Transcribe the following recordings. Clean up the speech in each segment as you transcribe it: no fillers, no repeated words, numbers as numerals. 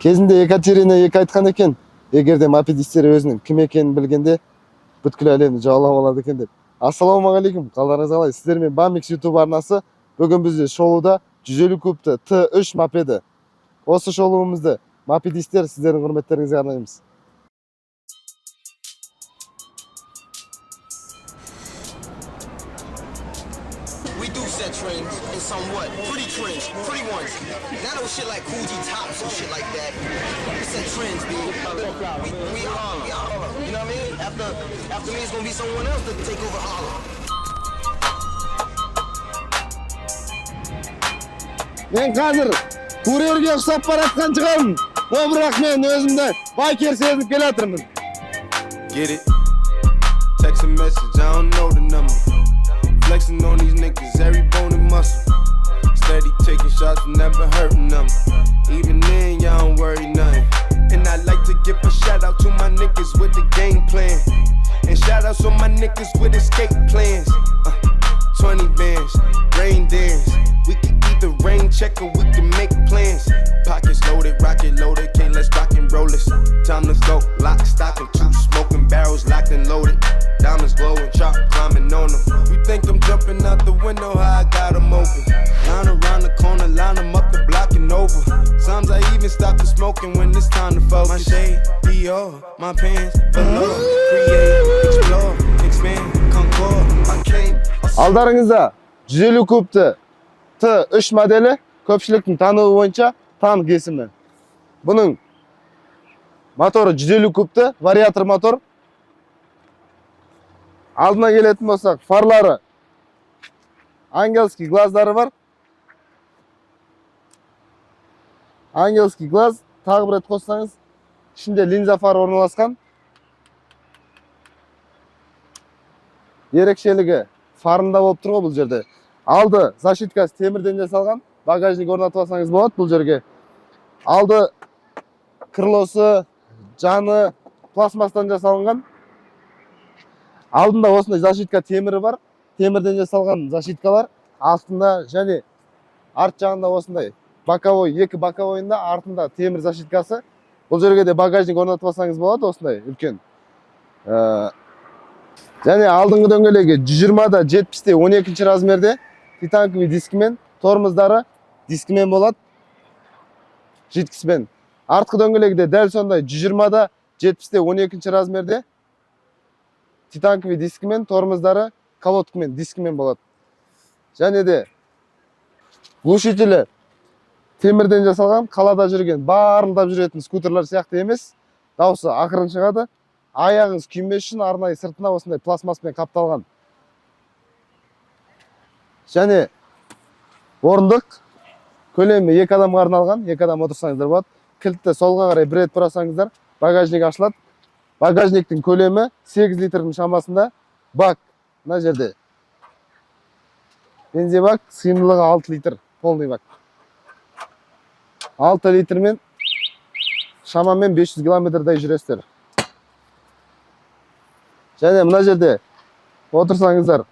Кезінде Екатерина екі айтқан екен, егерде мопедистер өзінің кім екенін білгенде бүткіл әлемді жаулап алады екен деп. Ассалаумағалейкум, қалдарыңыз қалай? Сіздермен Bamix YouTube арнасы. Бүгін бізде шоуда 150 кубты Т3 мопеді. Осы шоуымызды мопедистер сіздердің құрметтеріңізге арнаймыз. We do set trends and somewhat pretty trends, pretty ones. Not no shit like Coogee tops and shit like that. We set trends, B. We Harlem. You know what I mean? After me, it's gonna be someone else that take over Harlem. Мен қазір курьерге ұқсап баратқан шығамын. Бірақ мен өзімді байкер сезініп келе жатырмын. Get it? Text a message, I don't know the number. Flexing on these niggas, every bone and muscle. Steady taking shots, never hurting them. Even then, y'all don't worry nothing. And I like to give a shout out to my niggas with the game plan. And shout outs on my niggas with escape plans. 20 bands, rain dance. We can either rain check or we can make plans. Pockets loaded, rocket loaded, okay, let's rock and roll this. Time to go, lock, stock, and two smoking barrels locked and loaded. Diamonds glowing, chop climbing on them. You think I'm jumping out the window, how I got them open. Line around the corner, line them up the block and over. Sometimes I even stop the smoking when it's time to focus. My shade, Dior, my pants, velour. Create, explore, expand, concord. I came. Алдарыңызда 150 кубты Т3 моделі көпшіліктің тануы бойынша танк есімі. Бұның моторы 150 кубты, вариатор мотор. Алдына келетін болсақ, фарлары ангельский глаздары бар. Ангельский глаз, тағы бір рет қоссаңыз, ішінде линза фар орналасқан. Ерекшелігі фарында болып тұр ғой бұл жерде. Алды защиткасы темірден жасалған, багажник орнатып алсаңыз болады бұл жерге. Алды крылосы, жаны пластмастан жасалынған. Алдында осындай защитка темірі бар, темірден жасалған защиткалар. Астында және арт жағында осындай боковой, екі боковойында артында темір защиткасы. Бұл жерге де багажник орнатып алсаңыз болады осындай үлкен. Және алдыңғы дөңгелегі 120-да 70-те 12-ші размерде титанковый дискімен, тормоздары дискімен болады, житкіспен. Артқы дөңгелегі де дәл сондай 120-да 70-те 12-ші размерде титанковый дискімен, тормоздары колодкімен, дискімен болады. Және де глушителі темірден жасалған, қалада жүрген, барылдап жүретін скутерлар сияқты емес, дауысы ақырын шығады. Аяғыңыз күймес үшін арнайы сыртына осындай пластмаспен қапталған. Және орындық көлемі 2 адамға арналған, 2 адам отырсаңыздар болады. Кілтті солға қарай бір рет бұрасаңыздар, багажник ашылады. Багажниктің көлемі 8 литрдің шамасында. Бак мына жерде. Бензин бак, сыйымдылығы 6 литр, полный бак. 6 литрмен шамамен 500 километрдай жүресіздер. Және мына жерде отырсаңыздар,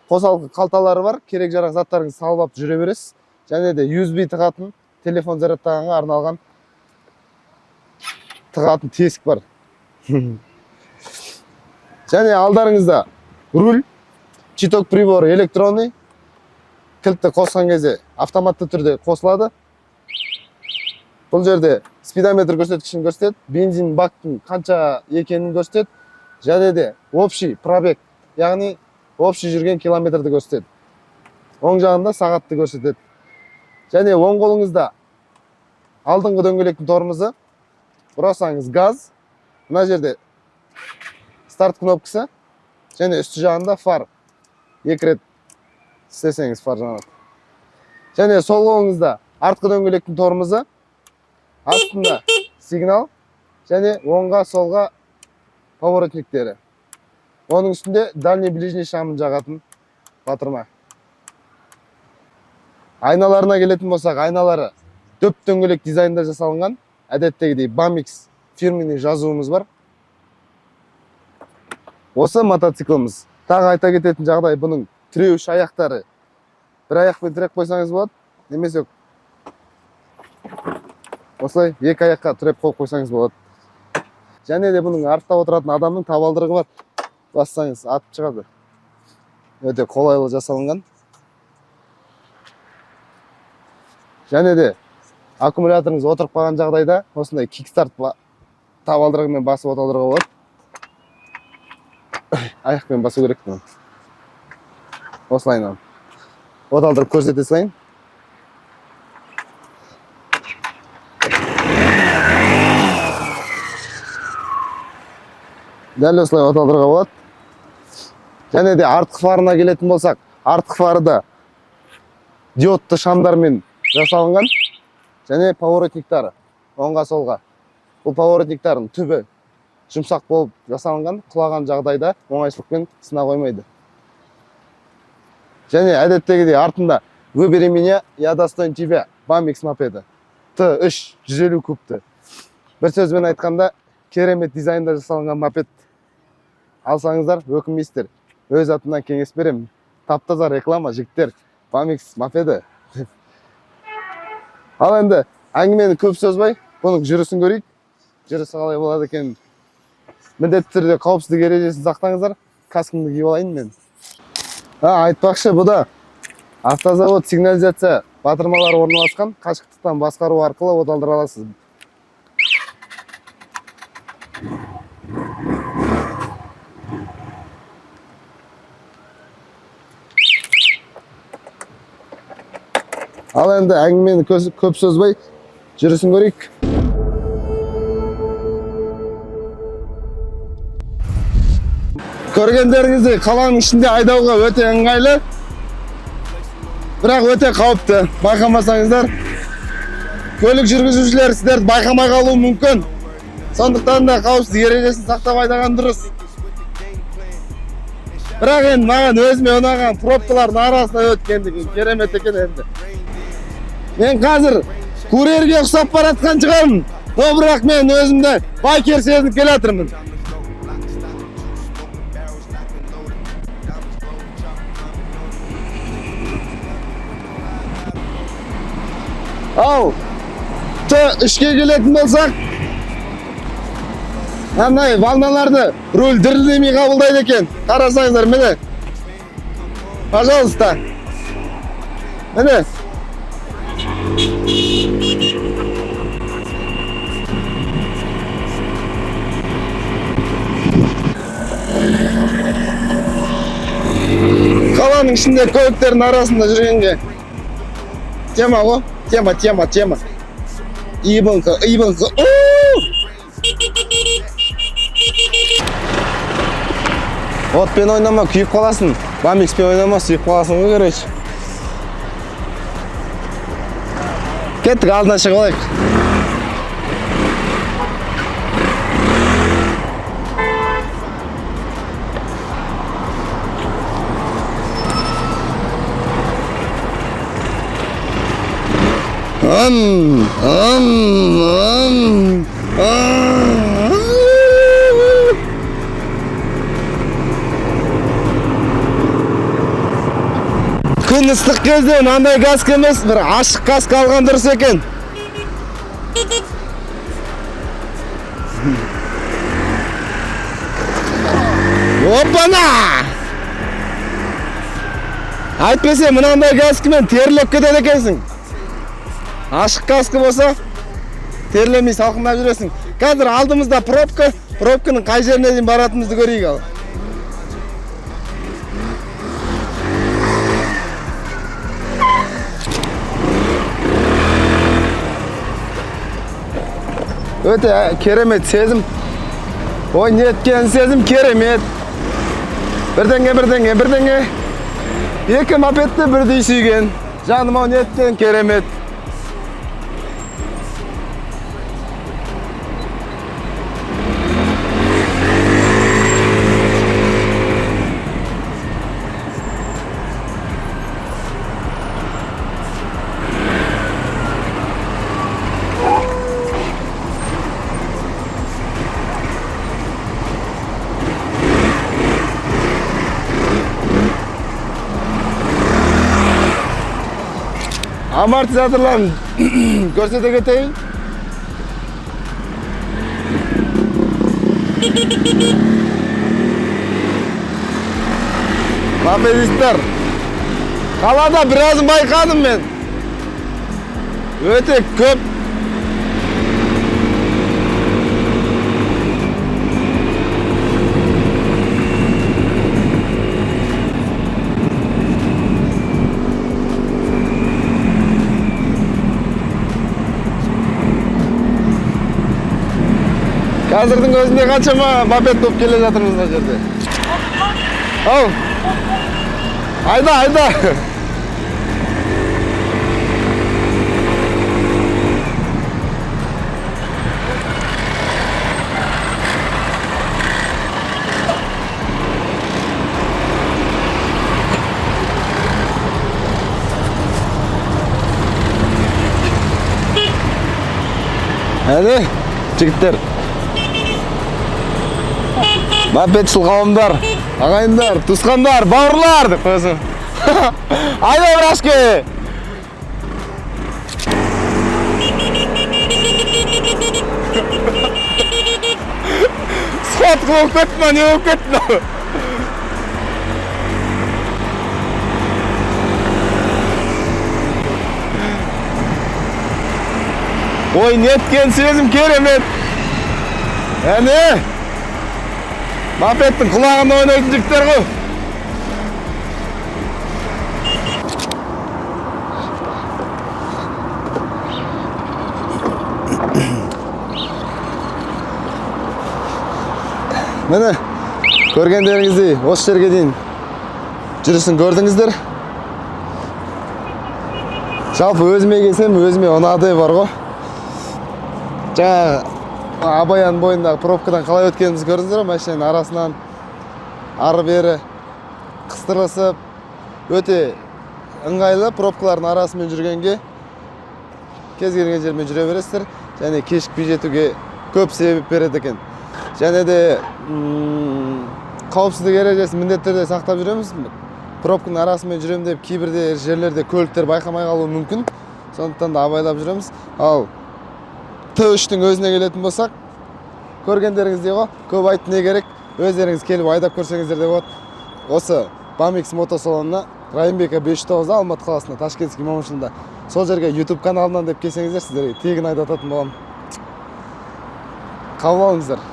қосалқы қалталары бар, керек жарақ заттарыңызды салып алып жүре бересіз. Және де USB тығатын, телефон зарядтағанға арналған тығатын тесік бар. Және алдарыңызда руль, читок приборы электронный, кілтті қосқан кезде автоматты түрде қосылады. Бұл жерде спидометр көрсеткішін көрсетеді, бензин бактың қанша екенін көрсетеді. Және де общий пробег, яғни общий жүрген километрді көрсетеді. Оң жағында сағатты көрсетеді. Және оң қолыңызда алдыңғы дөңгелектің тормозы, бұрасаңыз газ, мына жерде старт кнопкасы, және үсті жағында фар. 2 рет істесеңіз фар жанады. Және сол қолыңызда артқы дөңгелектің тормозы, астында сигнал, және оңға солға поворотниктері. Оның үстінде дальний ближний шамын жағатын батырма. Айналарына келетін болсақ, айналары дөп дөңгелек дизайнда жасалынған. Әдеттегідей Bamix фирменный жазуымыз бар. Осы мотоцикліміз. Тағы айта кететін жағдай, бұның тіреуіш аяқтары. Бір аяқпен тіреп қойсаңыз болады, немесе Осылай екі аяққа тіреп қойып қойсаңыз болады. Және де бұның артта отыратын адамның табалдырығы бар. Бассаңыз атып шығады. Өте қолайлы жасалынған. Және де аккумуляторыңыз отырып қалған жағдайда осындай кикстарт табалдырығымен басып отыруға болады. Аяқпен басу керек. Осылайынан. Оталдырып көрсете салайын. Дәл осылай оталдыруға болады. Және де артқы фарына келетін болсақ, артқы фары да диодты шамдармен жасалынған. Және поворотниктары оңға солға. Бұл поворотниктардың түбі жұмсақ болып жасалынған, құлаған жағдайда оңайшылықпен сына қоймайды. Және әдеттегідей артында «Выбери меня, я достоин тебя» Bamix мопеді. Т3 150 кубты. Бір сөзбен айтқанда, керемет дизайнда жасалынған мопед. Алсаңыздар, өкінбейсіздер. Өз атынан кеңес беремін. Таптаза реклама, жігіттер. Bamix мопеді. Ал енді әңгімені көп сөзбай, бұның жүрісін көрейік. Жүрісі қалай болады екен. Міндетті түрде қауіпсіздік ережесін сақтаңыздар. Каскымды киіп алайын мен. Айтпақшы, бұда автозавод сигнализация батырмалары орналасқан, қашықтықтан басқару арқылы оталдыра аласыз. Ал енді әңгімені көп сөзбай, жүрісін көрейік. Көргендеріңізді қаланың ішінде айдауға өте ыңғайлы, бірақ өте қауіпті. Байқамасаңыздар, көлік жүргізушілер сіздерді байқамай қалуы мүмкін. Сондықтан да қауіпсіздік ережесін сақтап айдаған дұрыс. Бірақ енді маған өзіме ұнаған пробкалардың арасында өткендігі керемет екен енді. Мен қазір курьерге ұқсап баратқан шығармын. Бірақ мен өзімді байкер сезініп келе жатырмын. Ал, Т3-ке келетін болсақ, андай волналарды руль дірілдемей қабылдайды екен. Қарасаңыздар, міне. Пожалуйста. Міне. Қаланың ішінде көліктердің арасында жүргенге тема ғой. Тема. Ибанка. Отпен ойнама, күйіп қаласың. Bamixпен ойнама, сүйіп қаласың ғой, короче. Кеттік, алдына шығып алайық. Күн ыстық кезде мынандай каска емес, бір ашық каска алған дұрыс екен. Опана! Айтпесе мынандай каскамен терлеп кетеді екенсің. Ашық каска болса, терлемей салқындап жүресің. Қазір алдымызда пробка, пробканың қай жеріне дейін баратымызды көрейік ал. Өте керемет сезім. Ой, неткен сезім керемет. Бірдеңе. Екі мопедті бірдей сүйген. Жаным, ау неткен керемет. Амортизаторларын көрсете кетейін. Mopedistler. Қалада біразын байқадым мен. Өте көп. Қазірдің өзінде қаншама мопед болып келе жатырмыз мына жерде. Ау. Айда, айда. Әне, жігіттер. Мопедшіл қауымдар, ағайындар, туысқандар, бауырлар деп қойсын. Айда брашке! Сход болып кетті ма, не болып кетті ма? Ой, неткен сезім керемет. Әне! Мопедтің құлағында ойнайтын жігіттер ғой. Міне, көргендеріңіздей осы жерге дейін жүрісін көрдіңіздер. Жалпы өзіме келсем, өзіме ұнады бар ғой. Жаңа Абаян бойындағы пробкадан қалай өткенімізді көрдіңіздер ғой, машинаның арасынан ары-бері қыстырылысып, өте ыңғайлы пробкалардың арасымен жүргенге кез келген жермен жүре бересіздер, және кешікпей жетуге көп себеп береді екен. Және де қауіпсіздік ережесін міндетті түрде сақтап жүреміз. Пробканың арасымен жүремін деп кейбірде жерлерде көліктер байқамай қалуы мүмкін. Сондықтан да абайлап жүреміз. Ал Т3-тің өзіне келетін болсақ, көргендеріңіздей ғой, көп айтты не керек, өздеріңіз келіп айдап көрсеңіздер де болады. Осы Bamix мотосалонына Райымбека 509-да Алматы қаласында, Ташкентский момышылында. Сол жерге YouTube каналынан деп келсеңіздер, сіздерге тегін айдататын боламын. Қабыл алыңыздар.